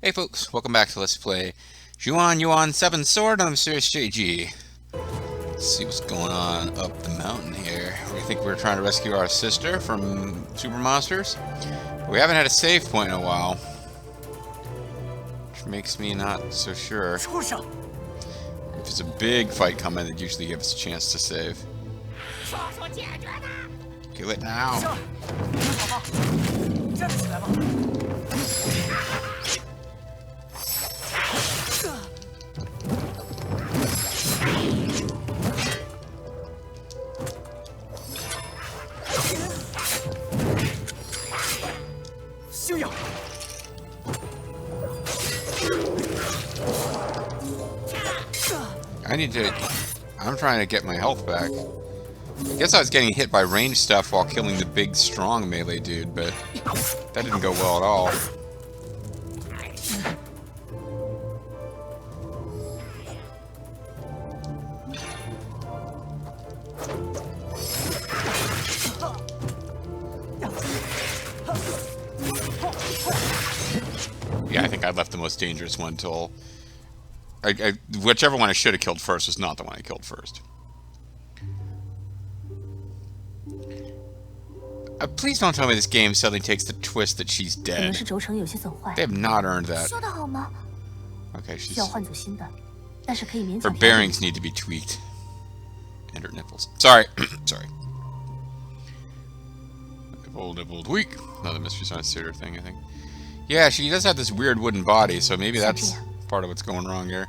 Hey folks, welcome back to Let's Play Xuan Yuan 7 Sword on the Mysterious JG. Let's see what's going on up the mountain here. We think we're trying to rescue our sister from super monsters. But we haven't had a save point in a while, which makes me not so sure. If it's a big fight coming, it'd usually give us a chance to save. Kill it now. I'm trying to get my health back. I guess I was getting hit by ranged stuff while killing the big, strong melee dude, but that didn't go well at all. Yeah, I think I left the most dangerous one till... whichever one I should have killed first was not the one I killed first. Please don't tell me this game suddenly takes the twist that she's dead. They have not earned that. Okay, she's... Her bearings need to be tweaked. And her nipples. Sorry. Sorry. Nipple tweak. Another Mystery Science Theater thing, I think. Yeah, she does have this weird wooden body, so maybe that's part of what's going wrong here.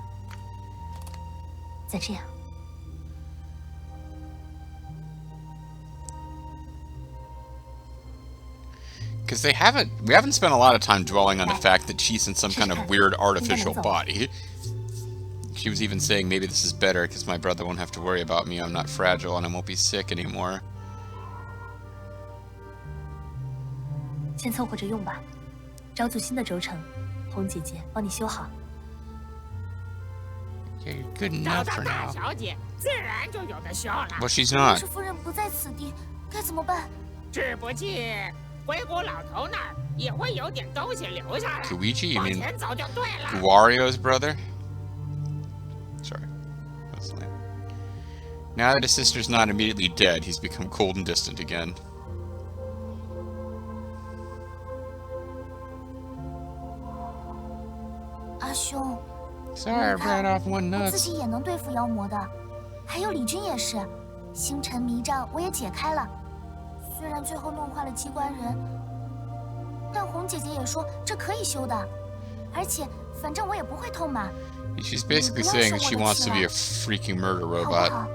Because we haven't spent a lot of time dwelling on the fact that she's in some kind of weird artificial body. She was even saying maybe this is better because my brother won't have to worry about me, I'm not fragile, and I won't be sick anymore. Yeah, you're good enough for now. Well, she's not. Koichi? You mean Wario's brother? Sorry. That's lame. Now that his sister's not immediately dead, he's become cold and distant again. Sorry, I ran off one nuts. She's basically saying that she wants to be a freaking murder robot.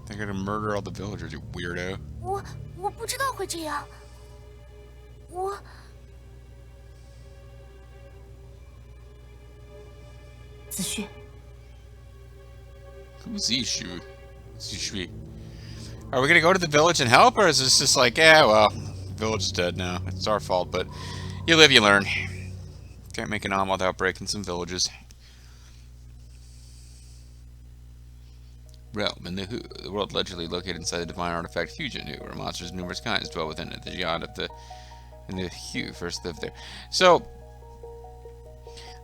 They're gonna murder all the villagers, you weirdo. Who's Zishu? Zishui. Are we gonna go to the village and help, or is this just like, yeah, well, the village is dead now. It's our fault, but you live, you learn. Can't make an omelet without breaking some villages. Realm in the world allegedly located inside the divine artifact Fusion, where monsters of numerous kinds dwell within it. The god of the Hue first lived there. So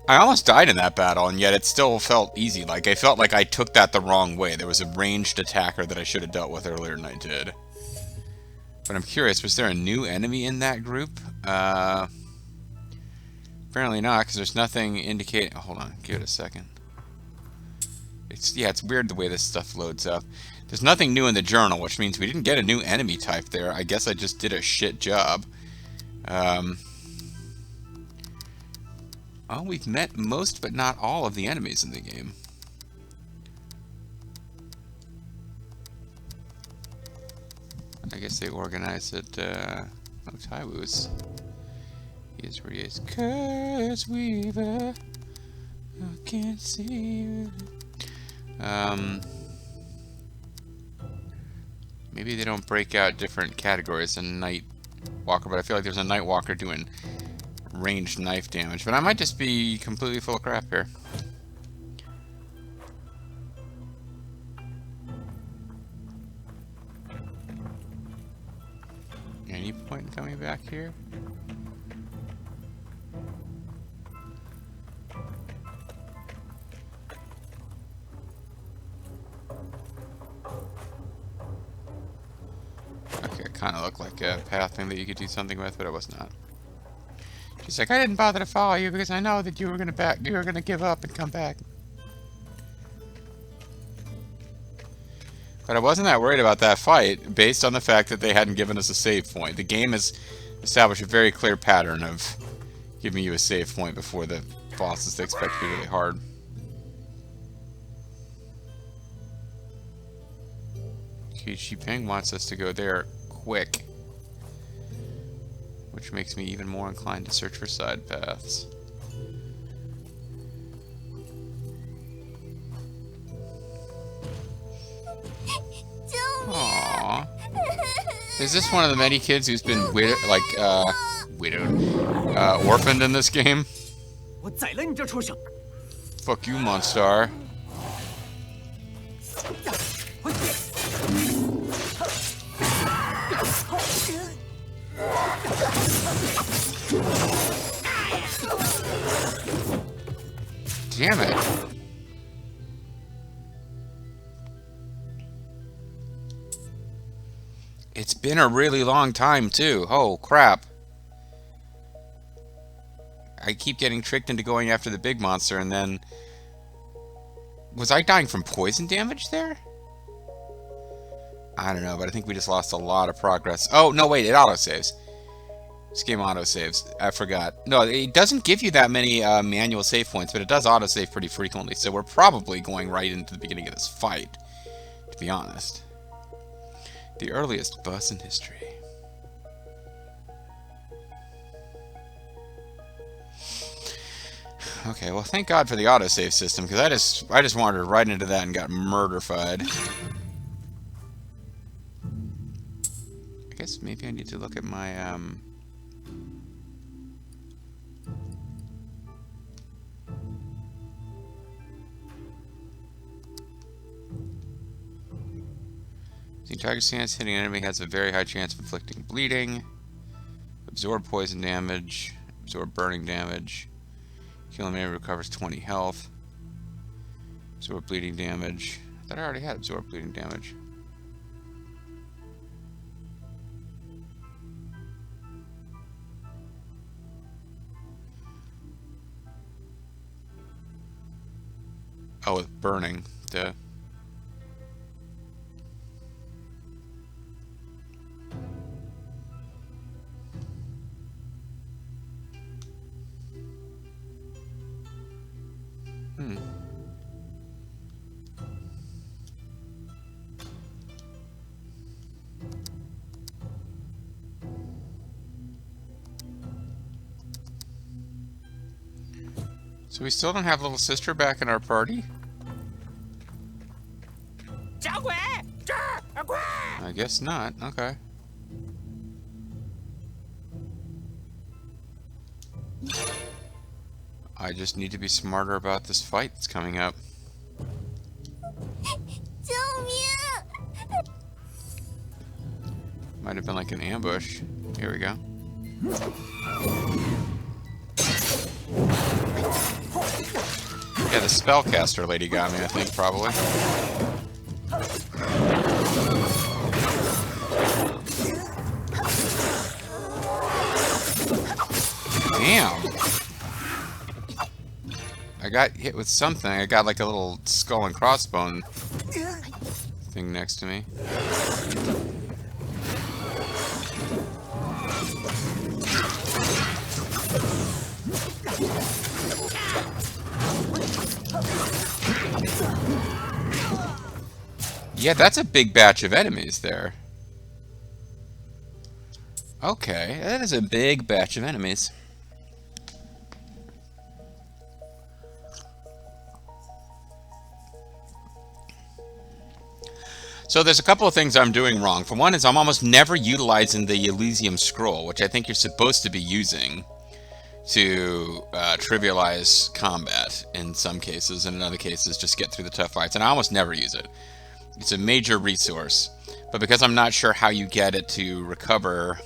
I almost died in that battle, and yet it still felt easy. Like I felt like I took that the wrong way. There was a ranged attacker that I should have dealt with earlier than I did. But I'm curious, was there a new enemy in that group? Apparently not, because there's nothing indicating... Oh, hold on, give it a second. It's weird the way this stuff loads up. There's nothing new in the journal, which means we didn't get a new enemy type there. I guess I just did a shit job. Well, we've met most, but not all, of the enemies in the game. I guess they organized it, oh, Taiwu's. He is where he is. Curse Weaver, I can't see you. Maybe they don't break out different categories than Night Walker, but I feel like there's a Night Walker doing ranged knife damage. But I might just be completely full of crap here. Any point in coming back here? Okay, it kind of looked like a path thing that you could do something with, but it was not. She's like, I didn't bother to follow you because I know that you were gonna give up and come back. But I wasn't that worried about that fight, based on the fact that they hadn't given us a save point. The game has established a very clear pattern of giving you a save point before the bosses they expect to be really hard. Xi Ping wants us to go there quick, which makes me even more inclined to search for side paths. Aww. Is this one of the many kids who's been orphaned in this game? Fuck you, Monstar. Damn it. It's been a really long time, too. Oh, crap. I keep getting tricked into going after the big monster, and then... Was I dying from poison damage there? I don't know, but I think we just lost a lot of progress. Oh, no, wait, it autosaves. This game autosaves. I forgot. No, it doesn't give you that many manual save points, but it does autosave pretty frequently, so we're probably going right into the beginning of this fight, to be honest. The earliest bus in history. Okay, well, thank God for the autosave system, because I just wandered right into that and got murder-fied. I guess maybe I need to look at my, The target stance hitting an enemy has a very high chance of inflicting bleeding, absorb poison damage, absorb burning damage, kill an enemy recovers 20 health, absorb bleeding damage. I thought I already had absorb bleeding damage. Oh, with burning. Duh. So we still don't have little sister back in our party? I guess not. Okay. I just need to be smarter about this fight that's coming up. Might have been like an ambush. Here we go. Yeah, the spellcaster lady got me, I think, probably. Damn! I got hit with something. I got like a little skull and crossbone thing next to me. Yeah, that's a big batch of enemies there. Okay, that is a big batch of enemies. So there's a couple of things I'm doing wrong. For one is I'm almost never utilizing the Elysium Scroll, which I think you're supposed to be using to trivialize combat in some cases, and in other cases just get through the tough fights. And I almost never use it. It's a major resource. But because I'm not sure how you get it to recover,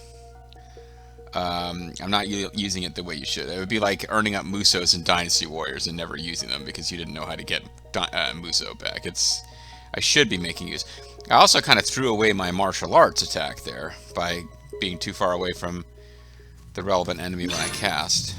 I'm not using it the way you should. It would be like earning up Musos in Dynasty Warriors and never using them because you didn't know how to get Muso back. I should be making use. I also kind of threw away my martial arts attack there by being too far away from the relevant enemy when I cast.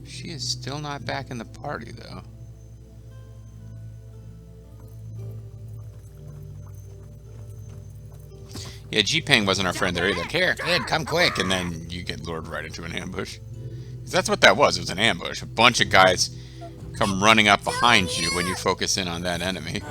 She is still not back in the party, though. Yeah, G-Peng wasn't our friend there either. Here, kid, come quick, and then you get lured right into an ambush. 'Cause that's what that was. It was an ambush. A bunch of guys come running up behind you when you focus in on that enemy.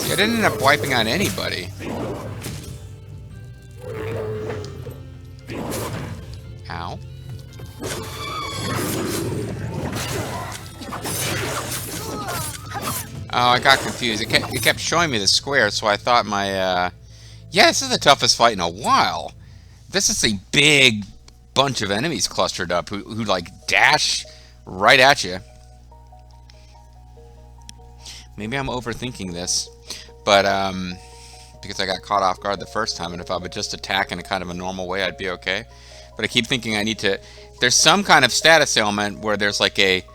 I didn't end up wiping out anybody. Ow. Oh, I got confused. It kept showing me the square, so I thought my, yeah, this is the toughest fight in a while. This is a big bunch of enemies clustered up who like, dash right at you. Maybe I'm overthinking this. But, because I got caught off guard the first time, and if I would just attack in a kind of a normal way, I'd be okay. But I keep thinking I need to... There's some kind of status ailment where there's like a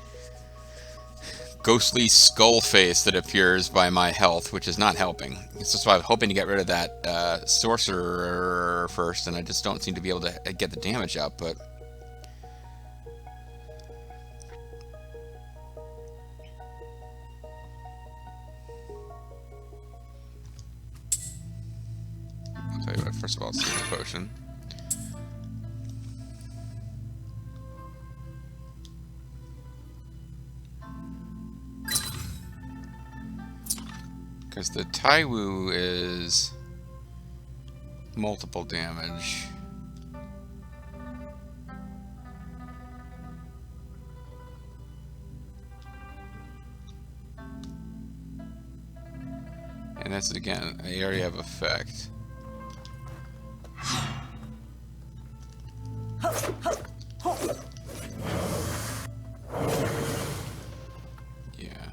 ghostly skull face that appears by my health, which is not helping. It's just why I'm hoping to get rid of that sorcerer first, and I just don't seem to be able to get the damage output. I'll tell you what, first of all, see the potion. Because the Taiwu is multiple damage. And that's, again, an area of effect. Yeah.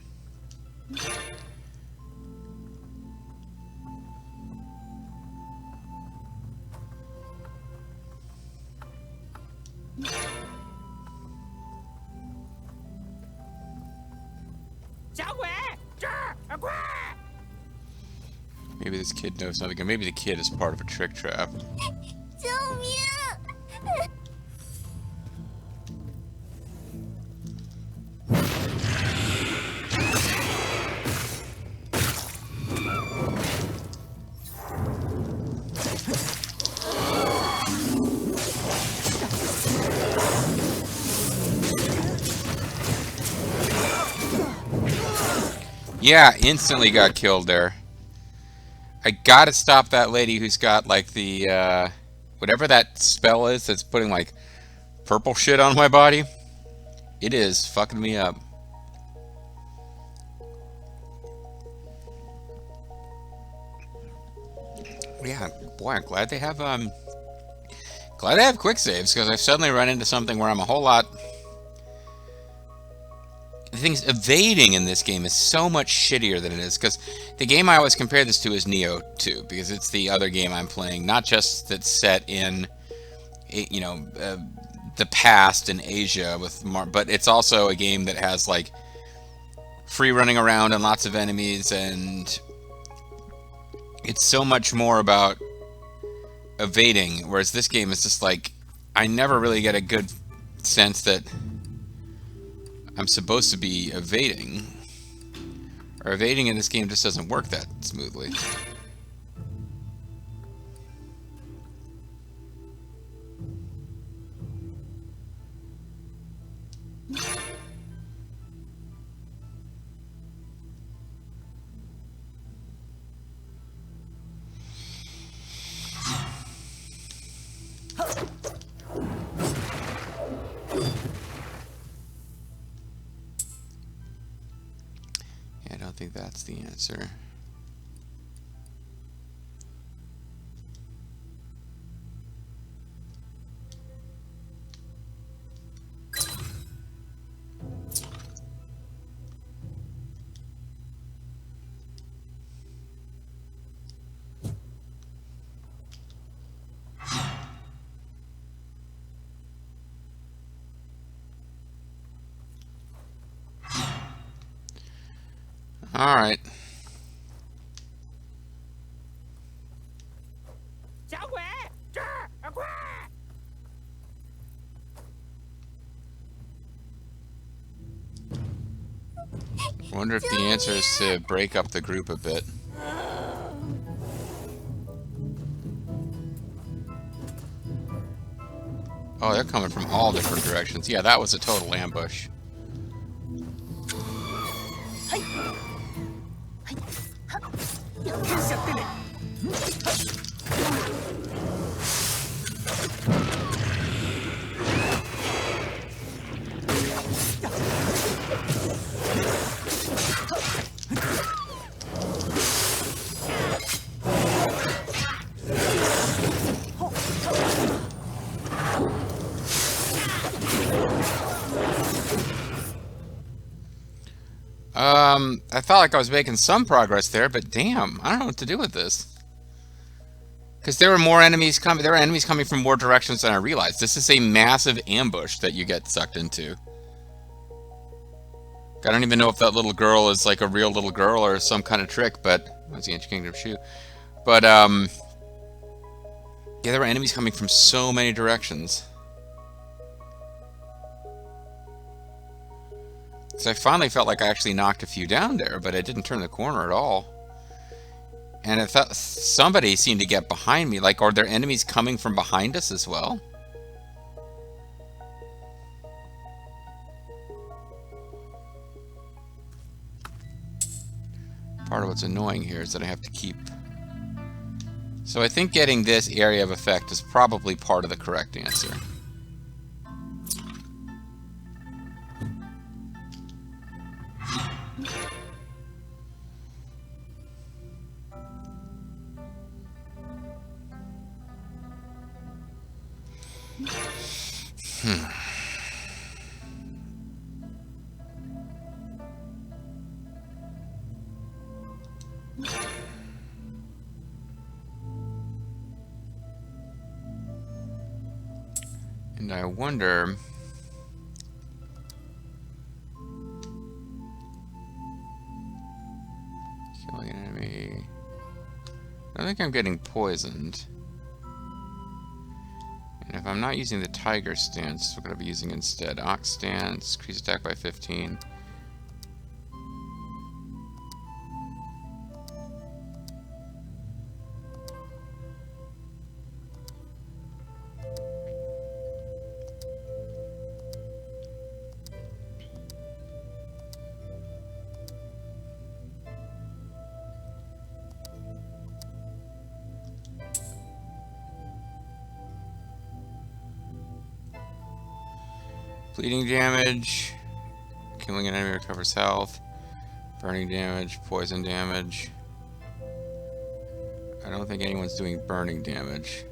Maybe this kid knows something, or maybe the kid is part of a trick trap. Yeah, instantly got killed there. I gotta stop that lady who's got, like, the, whatever that spell is that's putting, like, purple shit on my body. It is fucking me up. Yeah, boy, I'm glad they have, quick saves, because I've suddenly run into something where I'm a whole lot... things evading in this game is so much shittier than it is, because the game I always compare this to is Nioh 2, because it's the other game I'm playing, not just that's set in, you know, the past in Asia but it's also a game that has like free running around and lots of enemies, and it's so much more about evading, whereas this game is just like, I never really get a good sense that I'm supposed to be evading. Or evading in this game just doesn't work that smoothly. I don't think that's the answer. All right. I wonder if the answer is to break up the group a bit. Oh, they're coming from all different directions. Yeah, that was a total ambush. I felt like I was making some progress there, but damn, I don't know what to do with this. Because there were more enemies coming. There were enemies coming from more directions than I realized. This is a massive ambush that you get sucked into. I don't even know if that little girl is like a real little girl or some kind of trick, but that's the Ancient Kingdom shoe. But yeah, there were enemies coming from so many directions. So I finally felt like I actually knocked a few down there, but I didn't turn the corner at all. And I thought somebody seemed to get behind me. Like, are there enemies coming from behind us as well? Part of what's annoying here is that I have to keep... So I think getting this area of effect is probably part of the correct answer. And I wonder... Killing an enemy... I think I'm getting poisoned. And if I'm not using the tiger stance, what could I be using instead? Ox stance, increase attack by 15. Bleeding damage, killing an enemy recovers health, burning damage, poison damage. I don't think anyone's doing burning damage.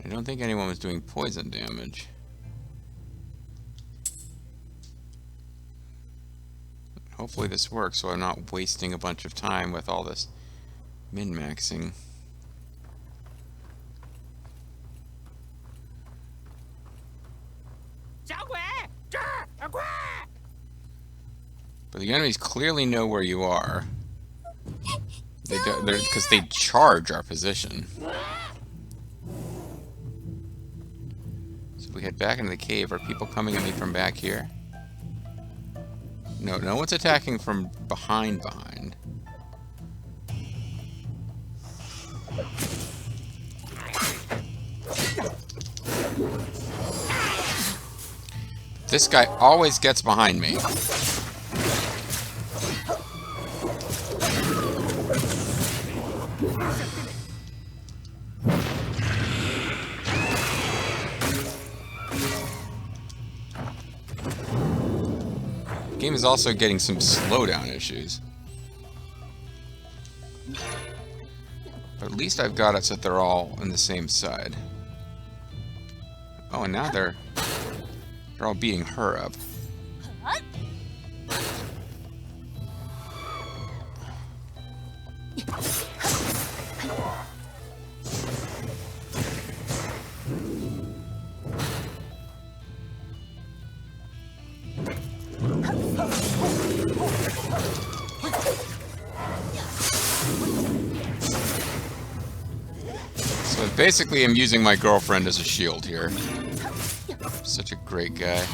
I don't think anyone was doing poison damage. Hopefully this works so I'm not wasting a bunch of time with all this min-maxing. But the enemies clearly know where you are. They don't, because they charge our position. So if we head back into the cave, are people coming at me from back here? No, no one's attacking from behind. This guy always gets behind me. The game is also getting some slowdown issues. But at least I've got it so that they're all on the same side. Oh, and now they're all beating her up. So basically I'm using my girlfriend as a shield here. Such a great guy.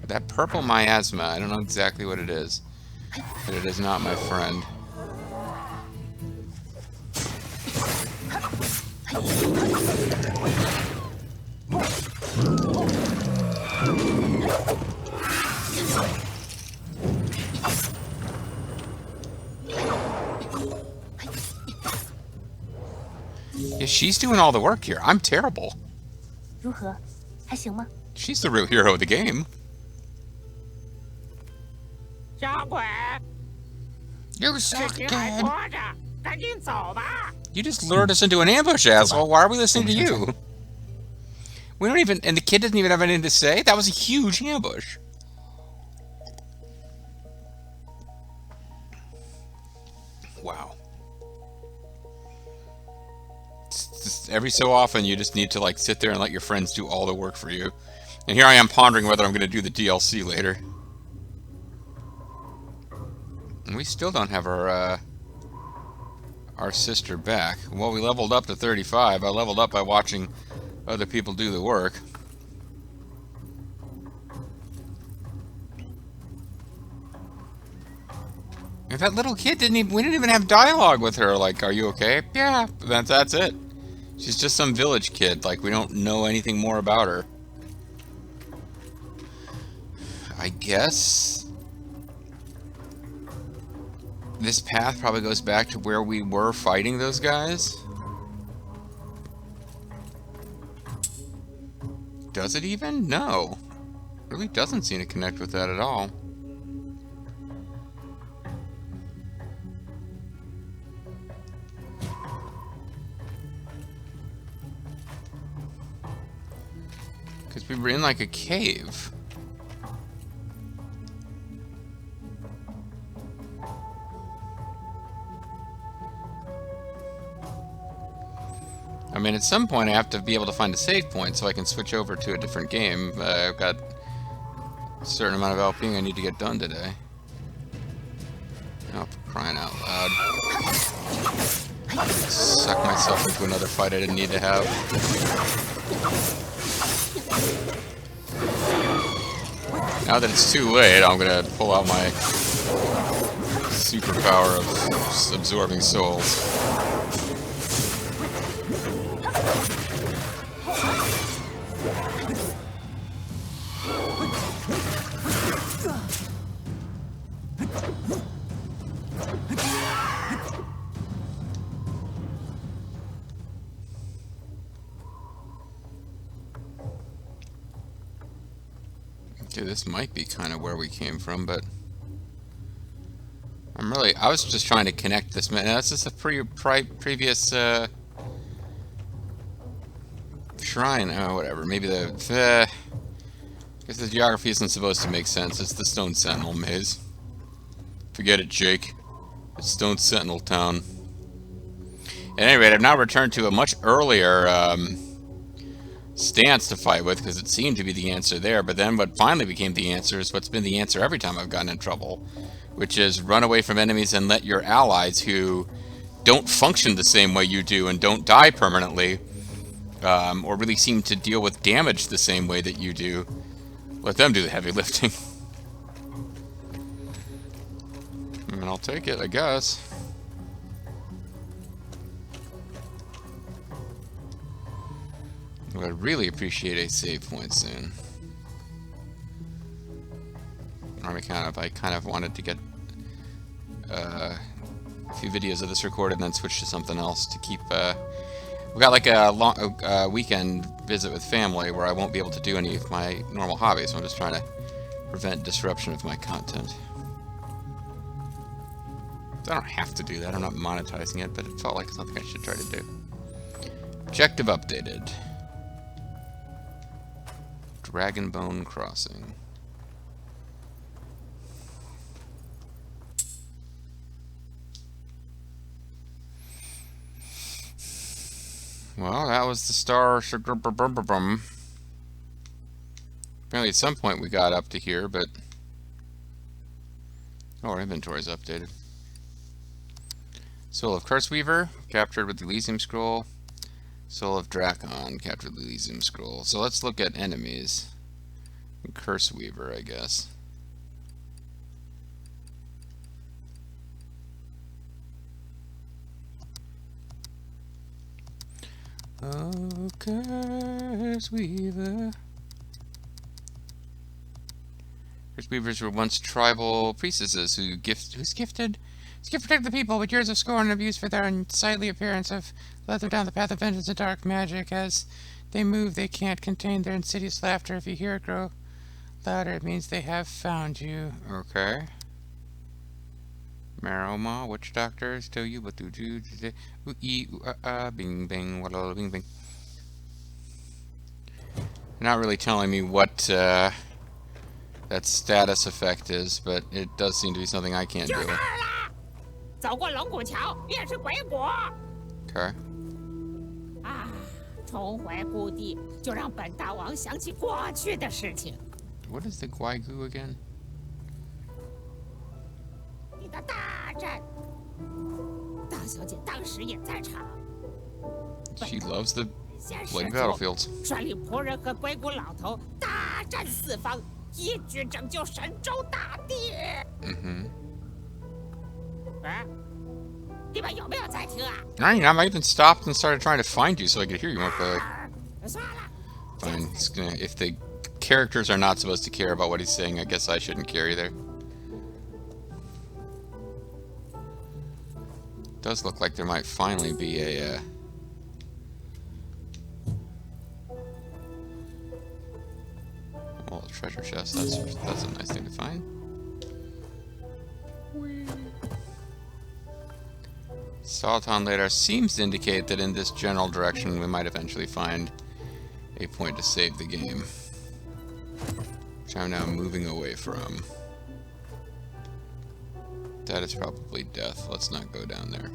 That purple miasma, I don't know exactly what it is, but it is not my friend. Yeah, she's doing all the work here. I'm terrible. She's the real hero of the game. You suck again. You just lured us into an ambush, asshole. Why are we listening to you? We don't even... And the kid doesn't even have anything to say? That was a huge ambush. Wow. Just every so often, you just need to, like, sit there and let your friends do all the work for you. And here I am pondering whether I'm going to do the DLC later. And we still don't have our sister back. Well, we leveled up to 35. I leveled up by watching other people do the work. And that little kid we didn't even have dialogue with her. Like, are you okay? Yeah, that's it. She's just some village kid. Like, we don't know anything more about her. I guess this path probably goes back to where we were fighting those guys. Does it even? No. It really doesn't seem to connect with that at all. Because we were in like a cave. I mean, at some point I have to be able to find a save point so I can switch over to a different game. I've got a certain amount of LPing I need to get done today. Oh, for crying out loud. Suck myself into another fight I didn't need to have. Now that it's too late, I'm gonna pull out my superpower of absorbing souls. Okay, this might be kind of where we came from, but I was just trying to connect this, man. That's just a previous, shrine. Oh, whatever. Maybe I guess the geography isn't supposed to make sense. It's the Stone Sentinel maze. Forget it, Jake. It's Stone Sentinel Town. At any rate, I've now returned to a much earlier stance to fight with, because it seemed to be the answer there. But then what finally became the answer is what's been the answer every time I've gotten in trouble, which is run away from enemies and let your allies, who don't function the same way you do and don't die permanently, or really seem to deal with damage the same way that you do, let them do the heavy lifting. I mean, I'll take it, I guess. But I'd really appreciate a save point soon. Or I kind of wanted to get a few videos of this recorded and then switch to something else to keep. We got like a weekend visit with family where I won't be able to do any of my normal hobbies, so I'm just trying to prevent disruption of my content. I don't have to do that. I'm not monetizing it, but it felt like something I should try to do. Objective updated. Dragonbone Crossing. Well, that was the star. Apparently at some point we got up to here, but... Oh, our inventory's updated. Soul of Curseweaver, captured with the Elysium Scroll. Soul of Drakon, captured with the Elysium Scroll. So let's look at enemies. Curseweaver, I guess. Oh, Curseweaver. Curseweavers were once tribal priestesses who gifted to protect the people, but years of scorn and abuse for their unsightly appearance have led them down the path of vengeance and dark magic. As they move, they can't contain their insidious laughter. If you hear it grow louder, it means they have found you. Okay. Maroma, witch doctors tell you what to do. Bing bing, walla bing bing. They're not really telling me what that status effect is, but it does seem to be something I can't do. Okay. What is the Guaigu again? She loves the bloody battlefields. Mm-hmm. I even stopped and started trying to find you so I could hear you more clearly. Fine. If the characters are not supposed to care about what he's saying, I guess I shouldn't care either. It does look like there might finally be a... Oh, treasure chest. That's a nice thing to find. Sultan later seems to indicate that in this general direction we might eventually find a point to save the game, which I'm now moving away from. That is probably death. Let's not go down there.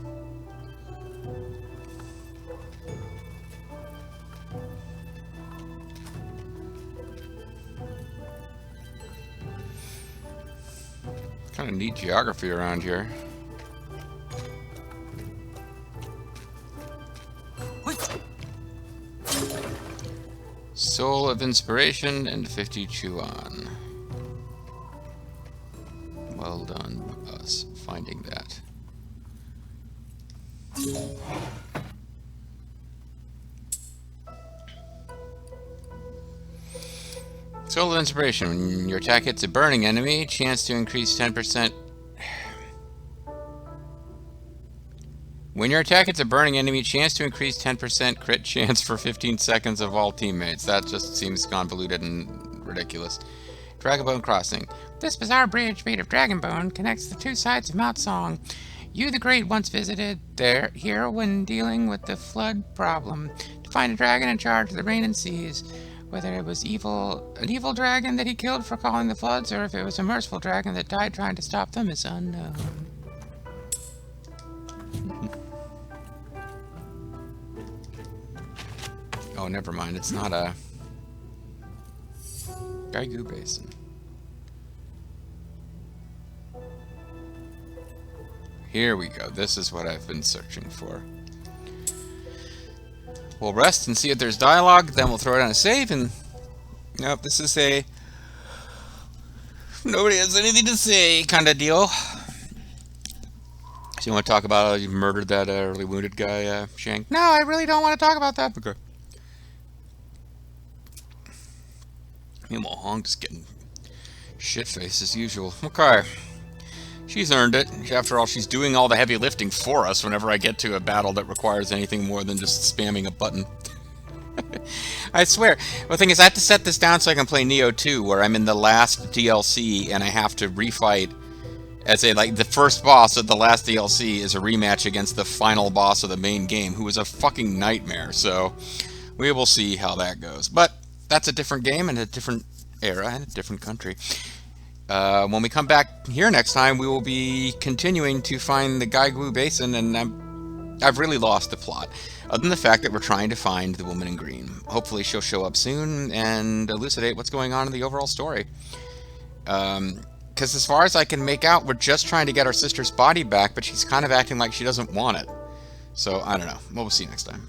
Kind of neat geography around here. Soul of Inspiration and 50 Chuan. Well done, us, finding that. Soul of Inspiration. When your attack hits a burning enemy, chance to increase 10%. When your attack hits a burning enemy, chance to increase 10% crit chance for 15 seconds of all teammates. That just seems convoluted and ridiculous. Dragonbone Crossing. This bizarre bridge made of dragon bone connects the two sides of Mount Song. You the Great once visited here when dealing with the flood problem to find a dragon in charge of the rain and seas. Whether it was an evil dragon that he killed for calling the floods, or if it was a merciful dragon that died trying to stop them is unknown. Oh, never mind. It's not a Gaigu Basin. Here we go. This is what I've been searching for. We'll rest and see if there's dialogue, then we'll throw it on a save, and... Nope, this is a... Nobody has anything to say kind of deal. So you want to talk about how you murdered that early wounded guy, Shank? No, I really don't want to talk about that. Okay. Meanwhile, Hong just getting shit-faced as usual. Okay. She's earned it. After all, she's doing all the heavy lifting for us whenever I get to a battle that requires anything more than just spamming a button. I swear. Well, the thing is, I have to set this down so I can play Nioh 2, where I'm in the last DLC and I have to refight as the first boss of the last DLC is a rematch against the final boss of the main game, who was a fucking nightmare. So we will see how that goes. But that's a different game and a different era and a different country. When we come back here next time, we will be continuing to find the Gaigu Basin, and I've really lost the plot. Other than the fact that we're trying to find the woman in green. Hopefully she'll show up soon and elucidate what's going on in the overall story. Because as far as I can make out, we're just trying to get our sister's body back, but she's kind of acting like she doesn't want it. So, I don't know. We'll see you next time.